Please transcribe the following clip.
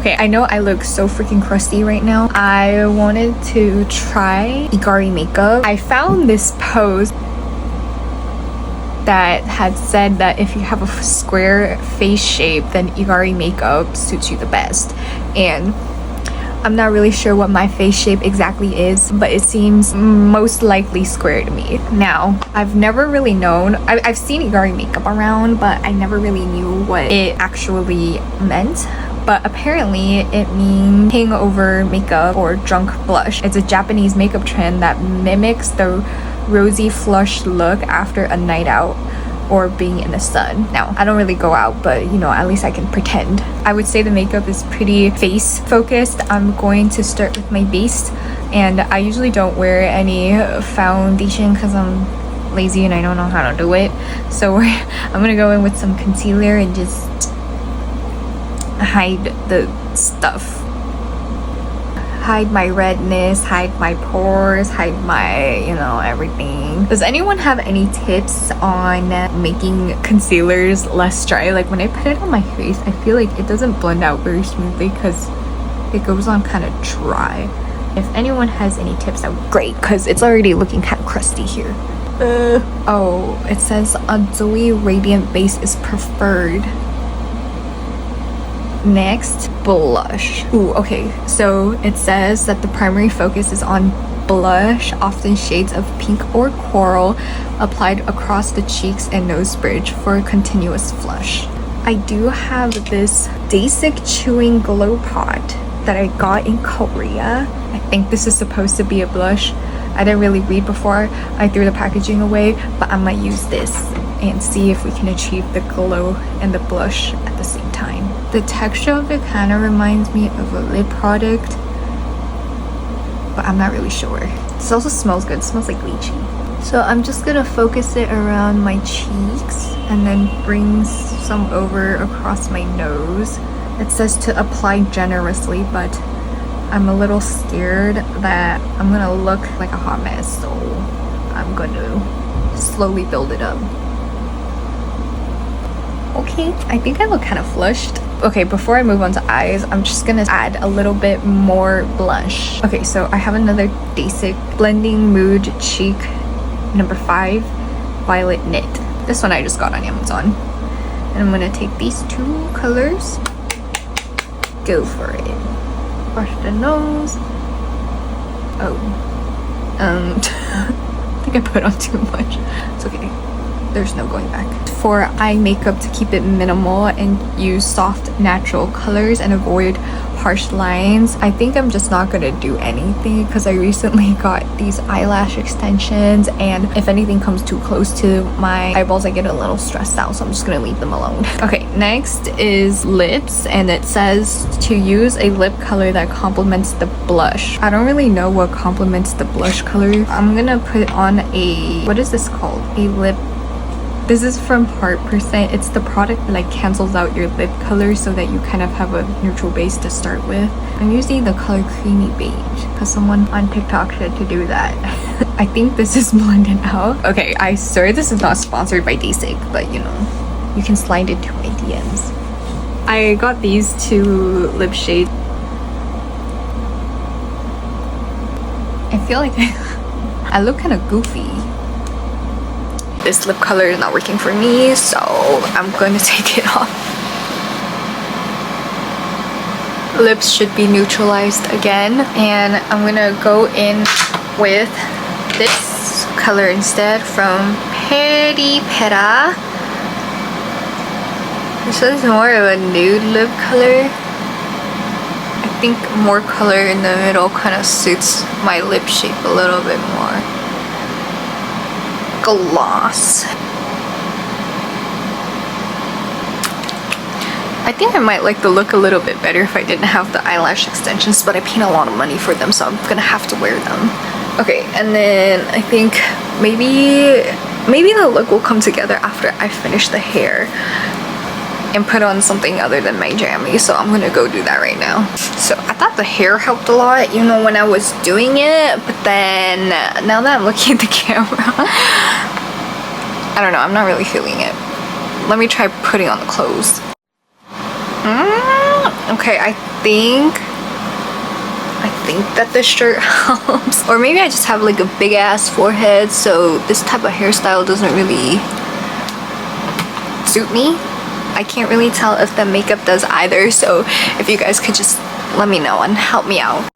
Okay, I know I look so freaking crusty right now. I wanted to try igari makeup. I found this post that had said that if you have a square face shape, then igari makeup suits you the best. And I'm not really sure what my face shape exactly is, but it seems most likely square to me. Now, I've never really known, I've seen igari makeup around, but I never really knew what it actually meant. But apparently it means hangover makeup or drunk blush. It's a Japanese makeup trend that mimics the rosy flush look after a night out or being in the sun. Now, I don't really go out, but you know, at least I can pretend. I would say the makeup is pretty face focused. I'm going to start with my base, and I usually don't wear any foundation because I'm lazy and I don't know how to do it. So I'm gonna go in with some concealer and just hide the stuff. Hide my redness, hide my pores, hide my, you know, everything. Does anyone have any tips on making concealers less dry? Like when I put it on my face, I feel like it doesn't blend out very smoothly because it goes on kind of dry. If anyone has any tips, that would be great because it's already looking kind of crusty here. Oh, it says a dewy radiant base is preferred. Next, blush. Ooh, okay, so it says that the primary focus is on blush, often shades of pink or coral, applied across the cheeks and nose bridge for a continuous flush. I do have this basic chewing glow pot that I got in Korea. I think this is supposed to be a blush. I didn't really read before I threw the packaging away, but I might use this and see if we can achieve the glow and the blush at the same time. The texture of it kind of reminds me of a lip product, but I'm not really sure. This also smells good. It smells like lychee. So I'm just gonna focus it around my cheeks and then bring some over across my nose. It says to apply generously, but I'm a little scared that I'm gonna look like a hot mess, so I'm gonna slowly build it up. Okay, I think I look kind of flushed. Okay, before I move on to eyes, I'm just gonna add a little bit more blush. Okay, so I have another basic Blending Mood Cheek number 5 Violet Knit. This one I just got on Amazon. And I'm gonna take these two colors, go for it. Brush the nose. Oh. I think I put on too much. It's okay. There's no going back. For eye makeup, to keep it minimal and use soft natural colors and avoid harsh lines, I think I'm just not gonna do anything because I recently got these eyelash extensions, and if anything comes too close to my eyeballs, I get a little stressed out, so I'm just gonna leave them alone. Okay, next is lips, and it says to use a lip color that complements the blush. I don't really know what complements the blush color. I'm gonna put on a, what is this called? A lip. This is from Heart%. It's the product that like cancels out your lip color so that you kind of have a neutral base to start with. I'm using the color Creamy Beige because someone on TikTok said to do that. I think this is blended out. Okay, I swear this is not sponsored by Basic, but you know, you can slide into my DMs. I got these two lip shades. I feel like I look kind of goofy. This lip color is not working for me, so I'm going to take it off. Lips should be neutralized again, and I'm gonna go in with this color instead from Peri Pera. This is more of a nude lip color. I think more color in the middle kind of suits my lip shape a little bit more. Gloss. I think I might like the look a little bit better if I didn't have the eyelash extensions, but I paid a lot of money for them, so I'm gonna have to wear them. Okay, and then I think maybe the look will come together after I finish the hair and put on something other than my jammies, so I'm gonna go do that right now. So I thought the hair helped a lot, you know, when I was doing it, but then now that I'm looking at the camera, I don't know, I'm not really feeling it. Let me try putting on the clothes. Okay, I think that the shirt helps. Or maybe I just have like a big ass forehead, so this type of hairstyle doesn't really suit me. I can't really tell if the makeup does either, so if you guys could just let me know and help me out.